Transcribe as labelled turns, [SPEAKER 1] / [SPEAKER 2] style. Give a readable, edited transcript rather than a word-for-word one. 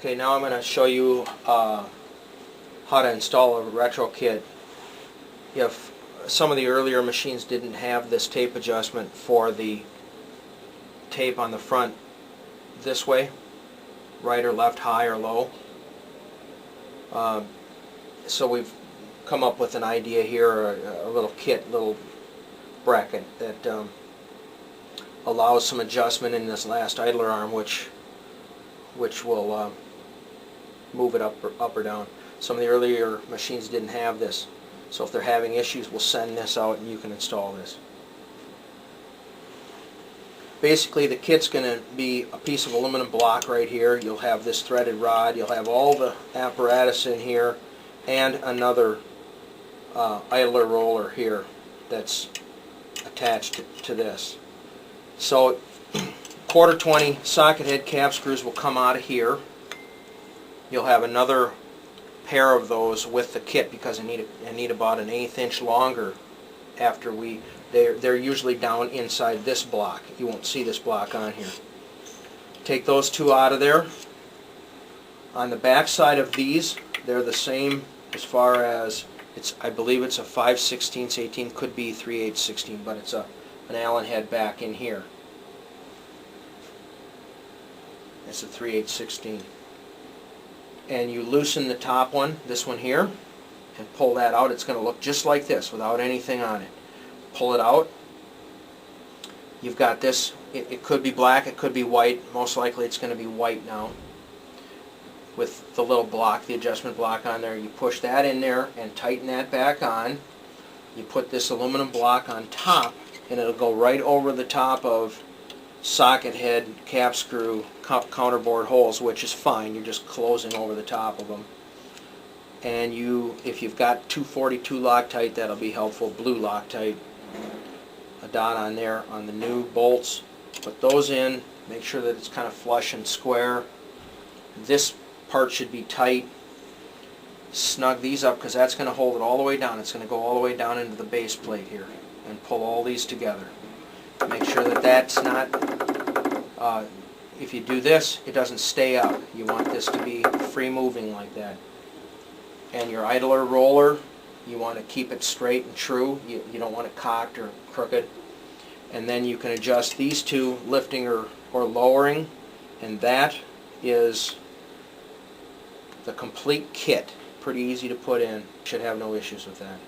[SPEAKER 1] Okay, now I'm going to show you how to install a retro kit. If some of the earlier machines didn't have this tape adjustment for the tape on the front this way, right or left, high or low. So we've come up with an idea here, a little kit, little bracket that allows some adjustment in this last idler arm, which will move it up or down. Some of the earlier machines didn't have this, so if they're having issues, we'll send this out and you can install this. Basically, the kit's going to be a piece of aluminum block right here. You'll have this threaded rod, you'll have all the apparatus in here, and another idler roller here that's attached to this. So 1/4 socket head cap screws will come out of here. You'll have another pair of those with the kit because I need about an 1/8 inch longer after they're usually down inside this block. You won't see this block on here. Take those two out of there. On the back side of these, they're the same as far as I believe it's a 5/16 18, could be 3/8 16, but it's an Allen head back in here. It's a 3/8 16. And you loosen the top one, this one here, and pull that out. It's going to look just like this without anything on it. Pull it out. You've got this. It could be black, it could be white. Most likely it's going to be white now. With the little block, the adjustment block on there, you push that in there and tighten that back on. You put this aluminum block on top and it'll go right over the top of socket head, cap screw, counterbore holes, which is fine. You're just closing over the top of them. And if you've got 242 Loctite, that'll be helpful. Blue Loctite. A dot on there on the new bolts. Put those in. Make sure that it's kind of flush and square. This part should be tight. Snug these up because that's going to hold it all the way down. It's going to go all the way down into the base plate here. And pull all these together. Make sure that that's not, if you do this, it doesn't stay up. You want this to be free moving like that. And your idler roller, you want to keep it straight and true. You don't want it cocked or crooked. And then you can adjust these two, lifting or lowering, and that is the complete kit. Pretty easy to put in. Should have no issues with that.